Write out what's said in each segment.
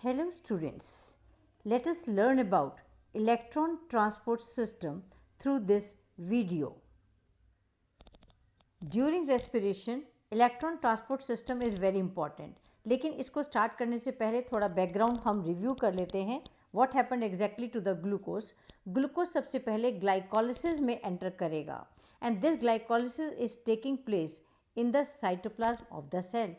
Hello students, let us learn about electron transport system through this video. During respiration, electron transport system is very important. लेकिन इसको start करने से पहले थोड़ा background हम review कर लेते हैं. What happened exactly to the glucose? Glucose सबसे पहले glycolysis में एंटर करेगा and this glycolysis is taking place in the cytoplasm of the cell.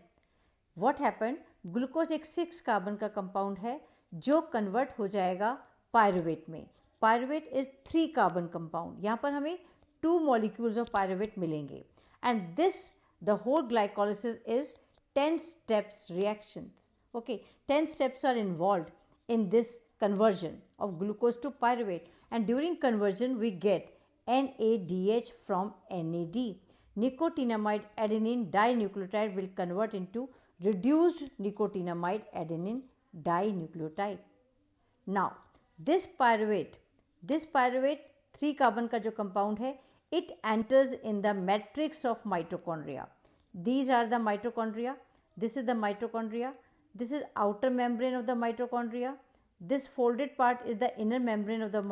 What happened? Glucose एक 6 कार्बन का कंपाउंड है जो कन्वर्ट हो जाएगा पायरुवेट में. Pyruvate is 3 carbon compound. यहाँ पर हमें 2 मॉलिक्यूल्स ऑफ पायरुवेट मिलेंगे and this the whole glycolysis is 10 steps reactions. Okay, 10 steps are involved in this conversion of glucose to pyruvate, and during conversion we get NADH from NAD. Nicotinamide adenine dinucleotide will convert into reduced nicotinamide adenine dinucleotide. Now this pyruvate 3 carbon का जो compound है, it enters in the matrix of mitochondria. These are the mitochondria. This is the mitochondria. This is outer membrane of the mitochondria. This folded part is the inner membrane of the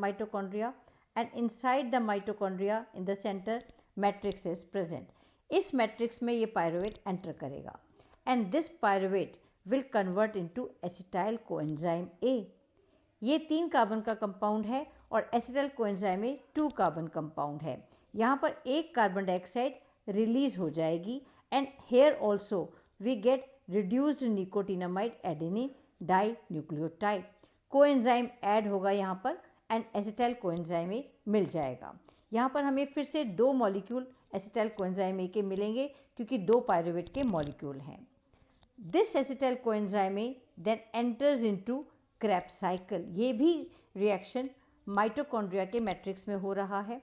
mitochondria, and inside the mitochondria in the center matrix is present. इस matrix में ये pyruvate enter करेगा and this pyruvate will convert into acetyl coenzyme A. ये 3 carbon का compound है और acetyl coenzyme में 2 carbon compound है. यहाँ पर एक कार्बन डाइऑक्साइड रिलीज हो जाएगी and here also we get reduced nicotinamide adenine dinucleotide. Coenzyme add होगा यहाँ पर एंड एसिटाइल कोएंजाइम ए मिल जाएगा. यहाँ पर हमें फिर से 2 मॉलिक्यूल एसिटाइल कोएंजाइम ए के मिलेंगे क्योंकि 2 पायरुवेट के मॉलिक्यूल हैं. This acetyl coenzyme A then enters into Krebs cycle. ये भी रिएक्शन माइटोकॉन्ड्रिया के मैट्रिक्स में हो रहा है.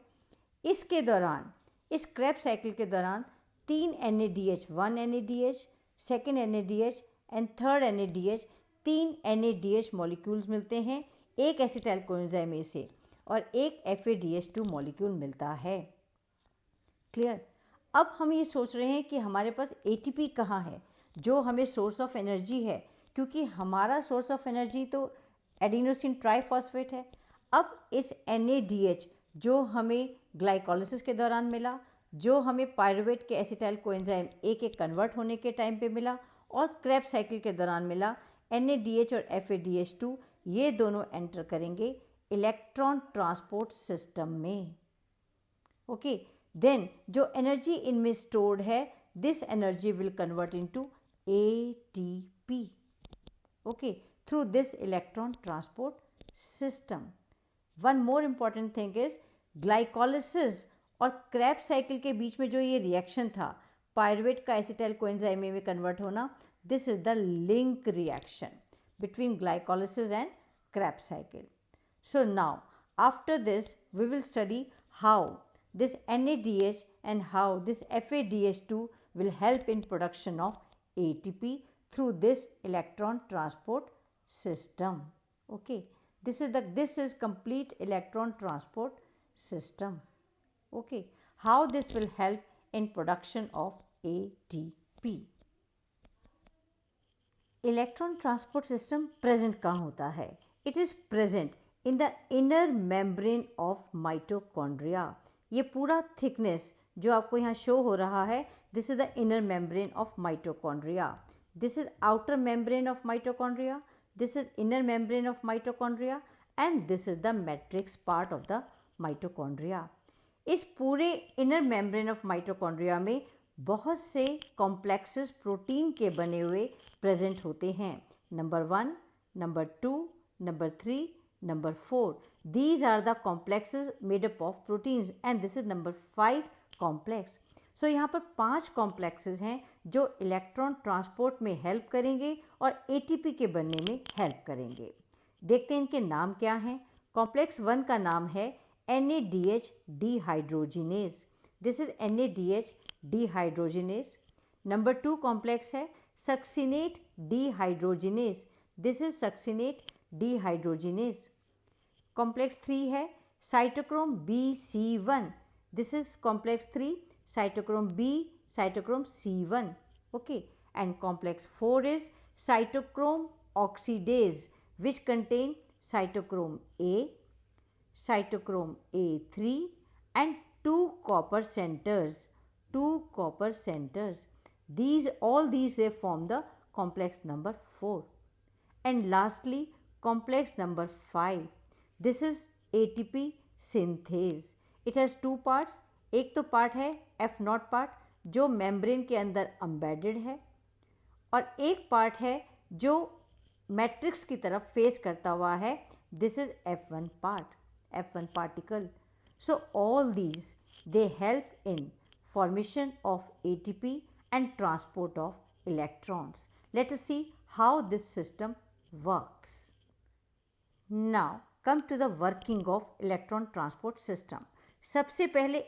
इसके दौरान, इस क्रेब्स साइकिल के दौरान 3 NADH, 1 NADH, second NADH and third NADH, 3 NADH molecules मिलते हैं एक एसिटाइल कोएंजाइम ए से और एक FADH2 मॉलिक्यूल मिलता है. क्लियर? अब हम ये सोच रहे हैं कि हमारे पास ATP कहाँ है जो हमें सोर्स ऑफ एनर्जी है, क्योंकि हमारा सोर्स ऑफ एनर्जी तो एडिनोसिन ट्राइफॉस्फेट है. अब इस NADH जो हमें ग्लाइकोलिसिस के दौरान मिला, जो हमें पायरुवेट के एसिटाइल कोएंजाइम ए के कन्वर्ट होने के टाइम पे मिला और क्रेब्स साइकिल के दौरान मिला, NADH और FADH2 ये दोनों एंटर करेंगे इलेक्ट्रॉन ट्रांसपोर्ट सिस्टम में. ओके, देन जो एनर्जी इनमें स्टोर्ड है, this energy will convert into ATP. okay, through this electron transport system. One more important thing is glycolysis और क्रेब्स साइकिल के बीच में जो ये रिएक्शन था, पायरुवेट का एसिटाइल कोएंजाइम में कन्वर्ट होना, this is the link reaction between glycolysis and Krebs cycle. So now after this we will study how this NADH and how this FADH2 will help in production of ATP through this electron transport system. Okay, this is complete electron transport system. Okay, how this will help in production of ATP. Electron transport system present कहाँ होता है? It is present in the inner membrane of mitochondria. ये पूरा thickness जो आपको यहाँ show हो रहा है, this is the inner membrane of mitochondria. This is outer membrane of mitochondria. This is inner membrane of mitochondria, and this is the matrix part of the mitochondria. इस पूरे inner membrane of mitochondria में बहुत से complexes protein के बने हुए present होते हैं. Number 1, number 2, number 3, number 4. These are the complexes made up of proteins, and this is number 5 complex. So यहाँ पर 5 complexes हैं जो इलेक्ट्रॉन ट्रांसपोर्ट में हेल्प करेंगे और ATP के बनने में हेल्प करेंगे. देखते हैं इनके नाम क्या हैं. कॉम्प्लेक्स 1 का नाम है NADH dehydrogenase. This is NADH dehydrogenase. Number 2 complex है succinate dehydrogenase. This is succinate dehydrogenase. Complex 3 है cytochrome BC1. This is complex 3 cytochrome B, cytochrome C1. Okay, and complex 4 is cytochrome oxidase which contain cytochrome A, cytochrome A3 and two copper centers. All these they form the complex number 4. And lastly, complex number 5. This is ATP synthase. It has two parts. एक तो part है F0 part जो membrane के अंदर embedded है, और एक part है जो मैट्रिक्स की तरफ फेस करता हुआ है. This is F1 part, F1 particle. So all these they help in formation of ATP and transport of electrons. Let us see how this system works. Now come to the working of electron transport system. सबसे पहले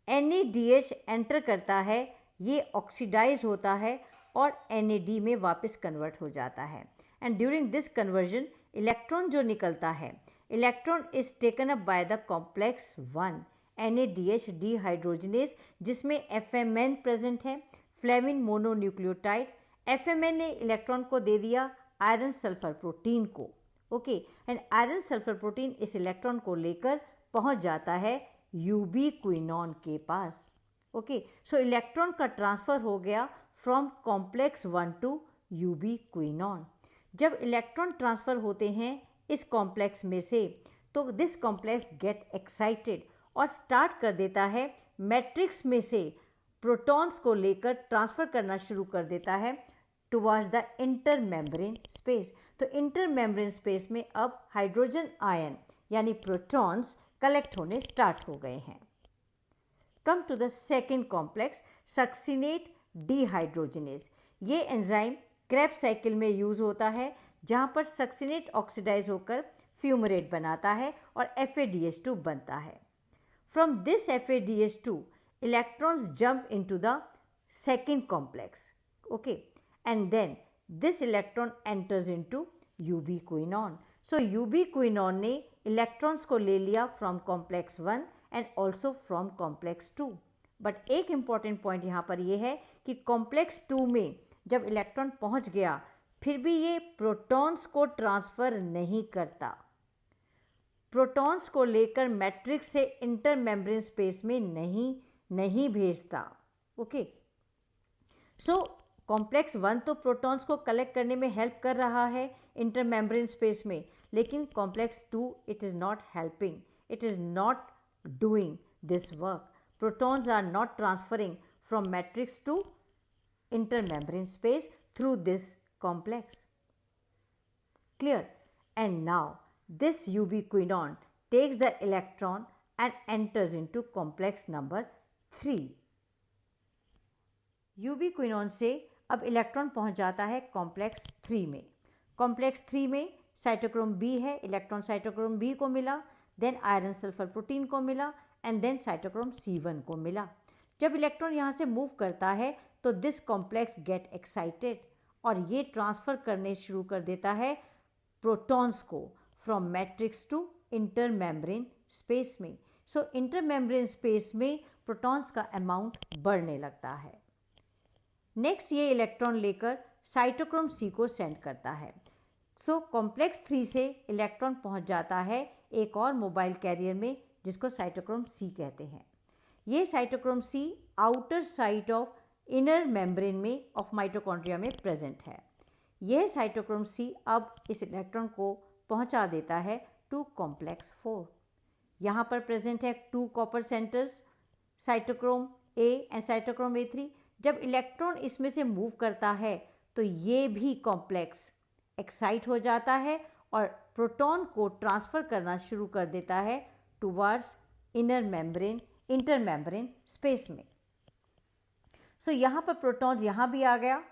NADH enter करता है, ये oxidise होता है और NAD में वापस कन्वर्ट हो जाता है. And during this conversion electron जो निकलता है, electron is taken up by the complex 1 NADH dehydrogenase, जिसमें FMN प्रेजेंट है, फ्लेविन मोनोन्यूक्लियोटाइड. FMN ने इलेक्ट्रॉन को दे दिया आयरन सल्फर प्रोटीन को. Okay, and iron sulphur protein इस इलेक्ट्रॉन को लेकर पहुंच जाता है यूबीक्विनॉन के पास. ओके, सो इलेक्ट्रॉन का ट्रांसफर हो गया फ्रॉम कॉम्प्लेक्स 1 टू यूबीक्विनॉन. जब इलेक्ट्रॉन ट्रांसफर होते हैं इस कॉम्प्लेक्स में से, तो दिस कॉम्प्लेक्स गेट एक्साइटेड और स्टार्ट कर देता है मैट्रिक्स में से प्रोटॉन्स को लेकर ट्रांसफ़र करना शुरू कर देता है towards the intermembrane space. तो इंटर मेम्ब्रेन स्पेस में अब हाइड्रोजन आयन यानी प्रोटॉन्स कलेक्ट होने स्टार्ट हो गए हैं. Come to the second complex, succinate dehydrogenase. ये एंजाइम क्रेब्स साइकिल में यूज़ होता है, जहाँ पर सक्सिनेट ऑक्सीडाइज होकर फ्यूमरेट बनाता है और FADH2 बनता है. From this FADH2, electrons jump into the second complex. Okay, and then this electron enters into ubiquinone. So ubiquinone ने electrons को ले लिया from complex 1 and also from complex 2. But एक important point यहाँ पर ये है कि complex 2 में जब इलेक्ट्रॉन पहुँच गया, फिर भी ये प्रोटॉन्स को ट्रांसफ़र नहीं करता. प्रोटॉन्स को लेकर मैट्रिक्स से इंटर मेम्ब्रेन स्पेस में नहीं भेजता. ओके, सो कॉम्प्लेक्स 1 तो प्रोटॉन्स को कलेक्ट करने में हेल्प कर रहा है इंटर मेम्ब्रेन स्पेस में, लेकिन complex 2 it is not helping, it is not doing this work. Protons are not transferring from matrix to intermembrane space through this complex. Clear? And now this ubiquinone takes the electron and enters into complex number 3. यूबीक्विनॉन से अब electron पहुंच जाता है complex 3 में. Complex 3 में cytochrome B है, electron cytochrome B को मिला, देन आयरन सल्फर प्रोटीन को मिला, एंड देन साइटोक्रोम C1 को मिला. जब इलेक्ट्रॉन यहाँ से मूव करता है तो दिस कॉम्प्लेक्स गेट एक्साइटेड और ये ट्रांसफ़र करने शुरू कर देता है प्रोटॉन्स को from matrix to intermembrane space में. सो इंटर मेम्ब्रेन स्पेस में प्रोटॉन्स का अमाउंट बढ़ने लगता है. नेक्स्ट ये इलेक्ट्रॉन लेकर साइटोक्रोम C को सेंड करता है. सो कॉम्प्लेक्स 3 से इलेक्ट्रॉन पहुंच जाता है एक और मोबाइल कैरियर में जिसको साइटोक्रोम C कहते हैं. ये cytochrome C outer side of inner membrane में ऑफ माइटोकॉन्ड्रिया में प्रेजेंट है. यह साइटोक्रोम C अब इस इलेक्ट्रॉन को पहुंचा देता है टू कॉम्प्लेक्स 4. यहाँ पर प्रेजेंट है 2 copper centres, cytochrome A and cytochrome A3. जब इलेक्ट्रॉन इसमें से मूव करता है तो ये भी कॉम्प्लेक्स एक्साइट हो जाता है और प्रोटॉन को ट्रांसफ़र करना शुरू कर देता है towards inner membrane inter membrane space में. सो यहाँ पर प्रोटॉन्स यहाँ भी आ गया,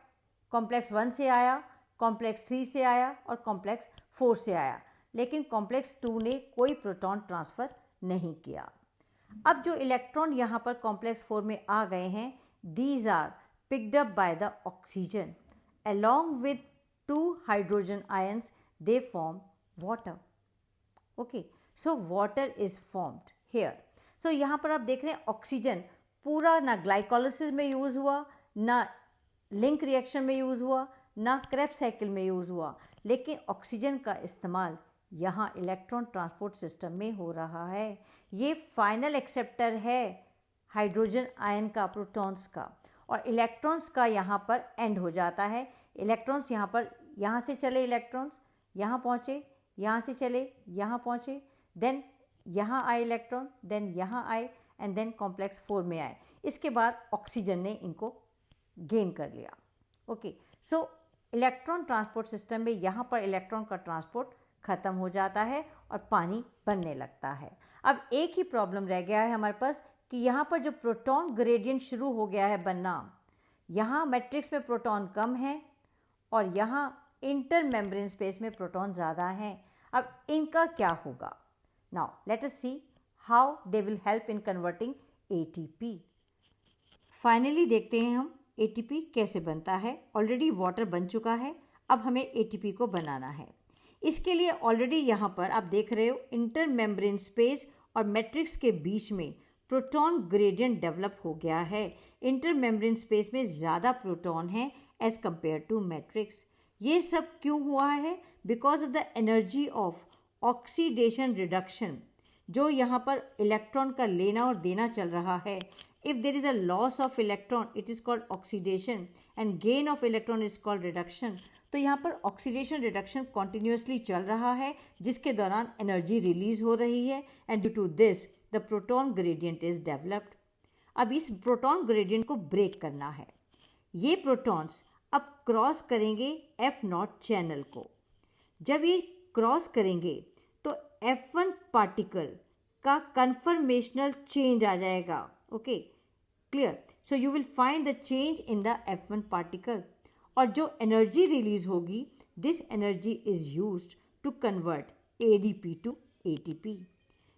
कॉम्प्लेक्स 1 से आया, कॉम्प्लेक्स 3 से आया और कॉम्प्लेक्स 4 से आया, लेकिन कॉम्प्लेक्स 2 ने कोई प्रोटॉन ट्रांसफ़र नहीं किया. अब जो इलेक्ट्रॉन यहाँ पर कॉम्प्लेक्स 4 में आ गए हैं, these are picked up by the oxygen along with 2 hydrogen ions, they form water. Okay, so water is formed here. So यहाँ पर आप देख रहे हैं ऑक्सीजन पूरा ना ग्लाइकोलिसिस में यूज़ हुआ, ना लिंक रिएक्शन में यूज़ हुआ, ना क्रेब्स साइकिल में यूज़ हुआ, लेकिन ऑक्सीजन का इस्तेमाल यहाँ इलेक्ट्रॉन ट्रांसपोर्ट सिस्टम में हो रहा है। ये फाइनल एक्सेप्टर है हाइड्रोजन आयन का, प्रोटॉन्स का, और इलेक्ट्रॉन्स का यहाँ पर एंड हो जाता है। इलेक्ट्रॉन्स यहाँ पर, यहाँ से चले इलेक्ट्रॉन्स, यहाँ पहुँचे, यहाँ से चले यहाँ पहुँचे, देन यहाँ आए इलेक्ट्रॉन, देन यहाँ आए, एंड देन कॉम्प्लेक्स 4 में आए। इसके बाद ऑक्सीजन ने इनको गेन कर लिया। ओके, सो इलेक्ट्रॉन ट्रांसपोर्ट सिस्टम में यहाँ पर इलेक्ट्रॉन का ट्रांसपोर्ट ख़त्म हो जाता है और पानी बनने लगता है। अब एक ही प्रॉब्लम रह गया है हमारे पास कि यहाँ पर जो प्रोटॉन ग्रेडियंट शुरू हो गया है बनना, यहाँ मैट्रिक्स में प्रोटॉन कम है और यहाँ इंटर मेम्ब्रेन स्पेस में प्रोटॉन ज़्यादा हैं। अब इनका क्या होगा? Now let us see how they will help in converting ATP। Finally देखते हैं हम ATP कैसे बनता है। ऑलरेडी वाटर बन चुका है, अब हमें ATP को बनाना है। इसके लिए ऑलरेडी यहाँ पर आप देख रहे हो इंटर मेम्ब्रेन स्पेस और मैट्रिक्स के बीच में प्रोटॉन ग्रेडियंट डेवलप हो गया है। इंटर मेम्ब्रेन स्पेस में ज़्यादा प्रोटॉन है एज कंपेयर टू मैट्रिक्स। ये सब क्यों हुआ है? Because of the energy of oxidation reduction, जो यहाँ पर इलेक्ट्रॉन का लेना और देना चल रहा है। If there is a loss of electron it is called oxidation and gain of electron is called reduction. तो यहाँ पर ऑक्सीडेशन रिडक्शन कॉन्टिन्यूसली चल रहा है, जिसके दौरान एनर्जी रिलीज हो रही है, and due to this the proton gradient is developed. अब इस प्रोटॉन ग्रेडियंट को ब्रेक करना है। ये प्रोटॉन्स अब क्रॉस करेंगे F0 चैनल को। जब ये क्रॉस करेंगे तो F1 पार्टिकल का कन्फर्मेशनल चेंज आ जाएगा। Okay, clear? So you will find the change in the F1 particle, और जो एनर्जी रिलीज होगी, this energy is used to convert ADP to ATP।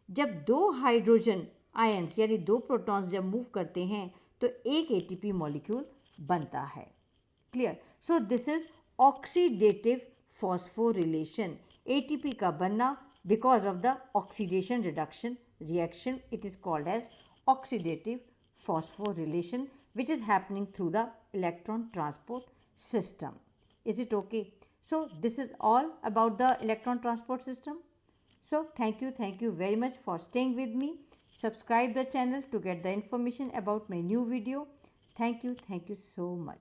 जब दो हाइड्रोजन आयंस यानी दो प्रोटॉन्स जब मूव करते हैं तो एक ATP मॉलिक्यूल बनता है। Clear? So this is oxidative phosphorylation. ATP का बनना because of the oxidation reduction reaction, it is called as oxidative phosphorylation, which is happening through the electron transport system. Is it okay? So this is all about the electron transport system. So thank you very much for staying with me. Subscribe the channel to get the information about my new video. Thank you so much.